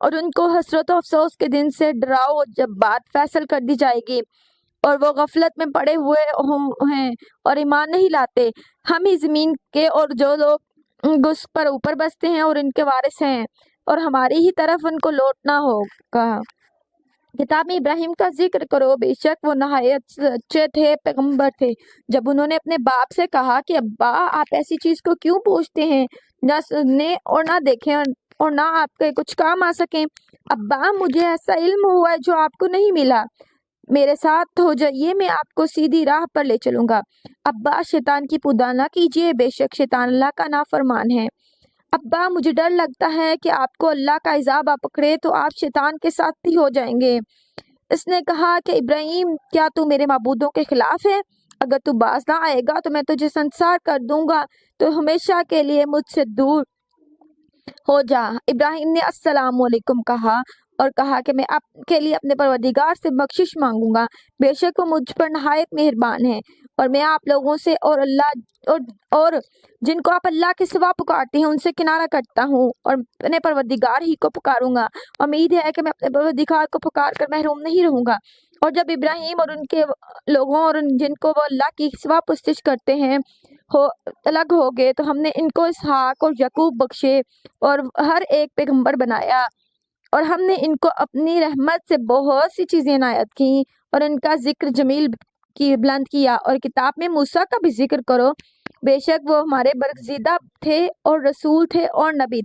اور ان کو حسرت و افسوس کے دن سے ڈراؤ جب بات فیصل کر دی جائے گی اور وہ غفلت میں پڑے ہوئے ہیں اور ایمان نہیں لاتے۔ ہم ہی زمین کے اور جو لوگ اس پر اوپر بستے ہیں اور ان کے وارث ہیں، اور ہماری ہی طرف ان کو لوٹنا ہوگا۔ کتاب میں ابراہیم کا ذکر کرو، بے شک وہ نہایت سچے تھے، پیغمبر تھے۔ جب انہوں نے اپنے باپ سے کہا کہ ابا آپ ایسی چیز کو کیوں پوچھتے ہیں، نہ سنیں اور نہ دیکھیں اور نہ آپ کے کچھ کام آ سکیں۔ ابا مجھے ایسا علم ہوا ہے جو آپ کو نہیں ملا، میرے ساتھ ہو جائیے، میں آپ کو سیدھی راہ پر لے چلوں گا۔ ابا شیطان کی پودا نہ کیجیے، بے شک شیطان اللہ کا نافرمان ہے۔ ابا مجھے ڈر لگتا ہے کہ آپ کو اللہ کا عذاب آ پکڑے تو آپ شیطان کے ساتھی ہو جائیں گے۔ اس نے کہا کہ ابراہیم کیا تو میرے معبودوں کے خلاف ہے؟ اگر تو باز نہ آئے گا تو میں تجھے سنسار کر دوں گا، تو ہمیشہ کے لیے مجھ سے دور ہو جا۔ ابراہیم نے السلام علیکم کہا اور کہا کہ میں آپ کے لیے اپنے پروردگار سے بخشش مانگوں گا، بے شک وہ مجھ پر نہایت مہربان ہے، اور میں آپ لوگوں سے اور جن کو آپ اللہ کے سوا پکارتے ہیں ان سے کنارہ کرتا ہوں اور اپنے پروردگار ہی کو پکاروں گا۔ امید ہے کہ میں اپنے پروردگار کو پکار کر محروم نہیں رہوں گا۔ اور جب ابراہیم اور ان کے لوگوں اور جن کو وہ اللہ کی سوا پرستش کرتے ہیں الگ ہو گئے تو ہم نے ان کو اسحاق اور یعقوب بخشے اور ہر ایک پیغمبر بنایا، اور ہم نے ان کو اپنی رحمت سے بہت سی چیزیں عنایت کی اور ان کا ذکر جمیل کی بلند کیا۔ اور کتاب میں موسیٰ کا بھی ذکر کرو، بے شک وہ ہمارے برگزیدہ تھے اور رسول تھے اور نبی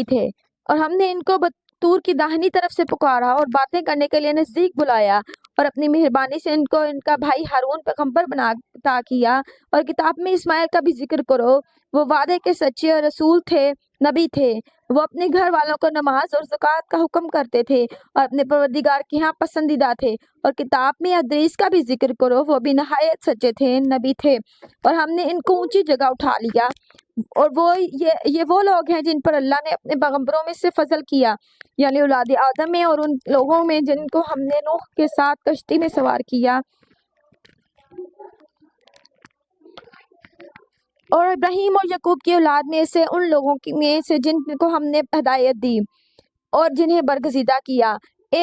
تھے، اور ہم نے ان کو طور کی داہنی طرف سے پکارا اور باتیں کرنے کے لیے نزدیک بلایا، اور اپنی مہربانی سے ان کو ان کا بھائی ہارون پیغمبر بنا عطا کیا۔ اور کتاب میں اسماعیل کا بھی ذکر کرو، وہ وعدے کے سچے اور رسول تھے، نبی تھے، وہ اپنے گھر والوں کو نماز اور زکوٰۃ کا حکم کرتے تھے اور اپنے پروردگار کے ہاں پسندیدہ تھے۔ اور کتاب میں ادریس کا بھی ذکر کرو، وہ بھی نہایت سچے تھے، نبی تھے، اور ہم نے ان کو اونچی جگہ اٹھا لیا۔ اور یہ وہ لوگ ہیں جن پر اللہ نے اپنے پیغمبروں میں سے فضل کیا، یعنی اولاد آدم میں اور ان لوگوں میں جن کو ہم نے نوح کے ساتھ کشتی میں سوار کیا، اور ابراہیم اور یعقوب کی اولاد میں سے ان لوگوں میں سے جن کو ہم نے ہدایت دی اور جنہیں برگزیدہ کیا۔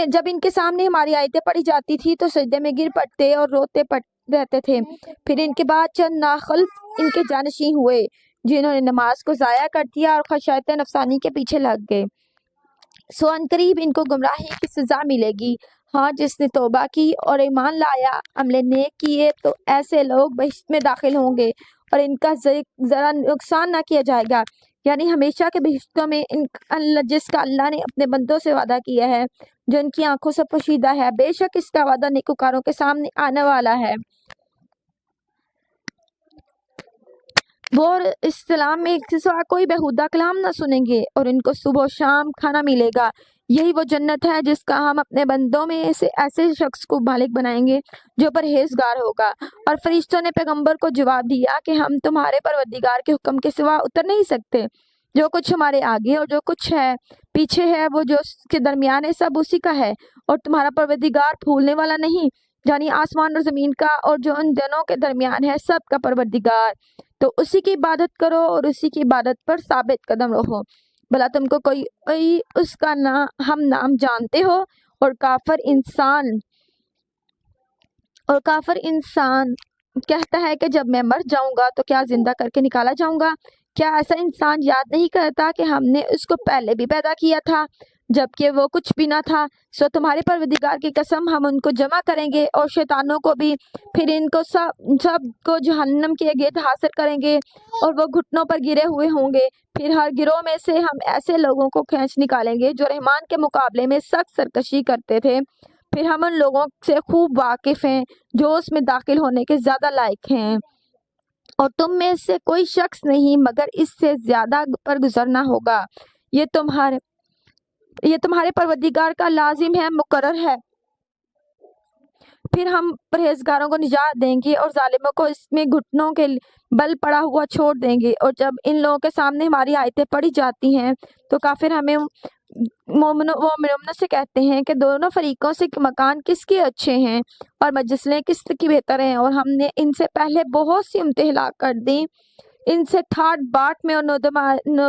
جب ان کے سامنے ہماری آیتیں پڑھی جاتی تھی تو سجدے میں گر پڑتے اور روتے رہتے تھے۔ پھر ان کے بعد چند ناخلف ان کے جانشین ہوئے جنہوں نے نماز کو ضائع کر دیا اور خواہشات نفسانی کے پیچھے لگ گئے، سو ان قریب ان کو گمراہی کی سزا ملے گی۔ ہاں جس نے توبہ کی اور ایمان لایا، عمل نیک کیے تو ایسے لوگ بہشت میں داخل ہوں گے اور ان کا ذرا نقصان نہ کیا جائے گا، یعنی ہمیشہ کے بہشتوں میں جس کا اللہ نے اپنے بندوں سے وعدہ کیا ہے جو ان کی آنکھوں سے پوشیدہ ہے۔ بے شک اس کا وعدہ نیکوکاروں کے سامنے آنے والا ہے۔ وہ اسلام میں اس کے سوا کوئی بہودہ کلام نہ سنیں گے اور ان کو صبح و شام کھانا ملے گا۔ یہی وہ جنت ہے جس کا ہم اپنے بندوں میں سے ایسے شخص کو مالک بنائیں گے جو پرہیزگار ہوگا۔ اور فرشتوں نے پیغمبر کو جواب دیا کہ ہم تمہارے پروردگار کے حکم کے سوا اتر نہیں سکتے، جو کچھ ہمارے آگے اور جو کچھ ہے پیچھے ہے وہ جو اس کے درمیان ہے سب اسی کا ہے، اور تمہارا پروردگار بھولنے والا نہیں، یعنی آسمان اور زمین کا اور جو ان دونوں کے درمیان ہے سب کا پروردگار۔ تو اسی کی عبادت کرو اور اسی کی عبادت پر ثابت قدم رہو۔ بھلا تم کو کوئی اس کا ہم نام جانتے ہو؟ اور کافر انسان کہتا ہے کہ جب میں مر جاؤں گا تو کیا زندہ کر کے نکالا جاؤں گا؟ کیا ایسا انسان یاد نہیں کرتا کہ ہم نے اس کو پہلے بھی پیدا کیا تھا جبکہ وہ کچھ بھی نہ تھا؟ سو تمہارے پروردگار کی قسم ہم ان کو جمع کریں گے اور شیطانوں کو بھی، پھر ان کو سب کو جہنم کے گرد حاصل کریں گے اور وہ گھٹنوں پر گرے ہوئے ہوں گے۔ پھر ہر گروہ میں سے ہم ایسے لوگوں کو کھینچ نکالیں گے جو رحمان کے مقابلے میں سخت سرکشی کرتے تھے، پھر ہم ان لوگوں سے خوب واقف ہیں جو اس میں داخل ہونے کے زیادہ لائق ہیں، اور تم میں سے کوئی شخص نہیں مگر اس سے زیادہ پر گزرنا ہوگا۔ یہ تمہارے پروردگار کا لازم ہے، مقرر ہے۔ پھر ہم پرہیزگاروں کو نجات دیں گے اور ظالموں کو اس میں گھٹنوں کے بل پڑا ہوا چھوڑ دیں گے۔ اور جب ان لوگوں کے سامنے ہماری آیتیں پڑھی جاتی ہیں تو کافر ہمیں مومنوں سے کہتے ہیں کہ دونوں فریقوں سے مکان کس کے اچھے ہیں اور مجلسیں کس کی بہتر ہیں، اور ہم نے ان سے پہلے بہت سی امتیں ہلاک کر دیں، ان سے ٹھاٹ باٹ میں اور نود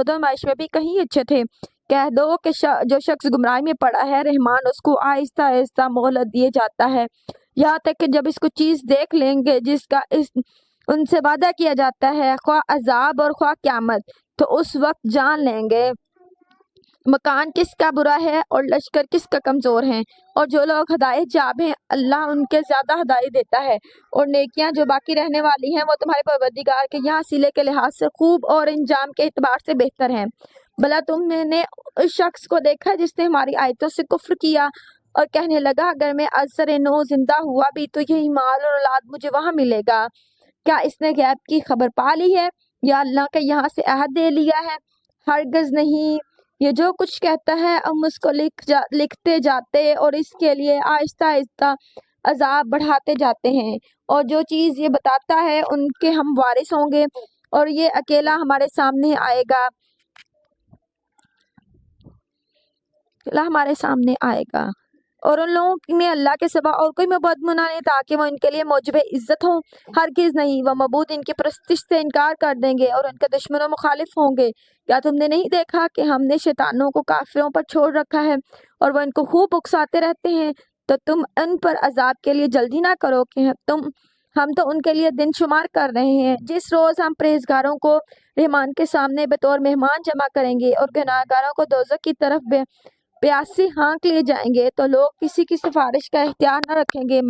و نمائش میں بھی کہیں اچھے تھے۔ کہہ دو کہ جو شخص گمراہی میں پڑا ہے رحمان اس کو آہستہ آہستہ مہلت دیے جاتا ہے، یہاں تک کہ جب اس کو چیز دیکھ لیں گے جس کا ان سے وعدہ کیا جاتا ہے، خواہ عذاب اور خواہ قیامت، تو اس وقت جان لیں گے مکان کس کا برا ہے اور لشکر کس کا کمزور ہے۔ اور جو لوگ ہدایت یاب ہیں اللہ ان کے زیادہ ہدایت دیتا ہے، اور نیکیاں جو باقی رہنے والی ہیں وہ تمہارے پروردگار کے یہاں سلے کے لحاظ سے خوب اور انجام کے اعتبار سے بہتر ہیں۔ بھلا تم نے اس شخص کو دیکھا جس نے ہماری آیتوں سے کفر کیا اور کہنے لگا اگر میں ازسر نو زندہ ہوا بھی تو یہی مال اور اولاد مجھے وہاں ملے گا؟ کیا اس نے غیب کی خبر پا لی ہے یا اللہ کے یہاں سے عہد دے لیا ہے؟ ہرگز نہیں، یہ جو کچھ کہتا ہے ہم اس کو لکھتے جاتے اور اس کے لیے آہستہ آہستہ عذاب بڑھاتے جاتے ہیں، اور جو چیز یہ بتاتا ہے ان کے ہم وارث ہوں گے، اور یہ اکیلا ہمارے سامنے آئے گا اور ان لوگوں میں اللہ کے سوا اور کوئی معبود نہ نہیں تاکہ وہ ان کے لیے موجب عزت ہوں، ہرگز نہیں، وہ معبود ان کی پرستش سے انکار کر دیں گے اور ان کے دشمن و مخالف ہوں گے۔ کیا تم نے نہیں دیکھا کہ ہم نے شیطانوں کو کافروں پر چھوڑ رکھا ہے اور وہ ان کو خوب اکساتے رہتے ہیں؟ تو تم ان پر عذاب کے لیے جلدی نہ کرو کہ ہم تو ان کے لیے دن شمار کر رہے ہیں، جس روز ہم پرہیزگاروں کو رحمان کے سامنے بطور مہمان جمع کریں گے اور گناہگاروں کو دوزخ کی طرف پیاسی ہانک لیے جائیں گے، تو لوگ کسی کی سفارش کا اختیار نہ رکھیں گے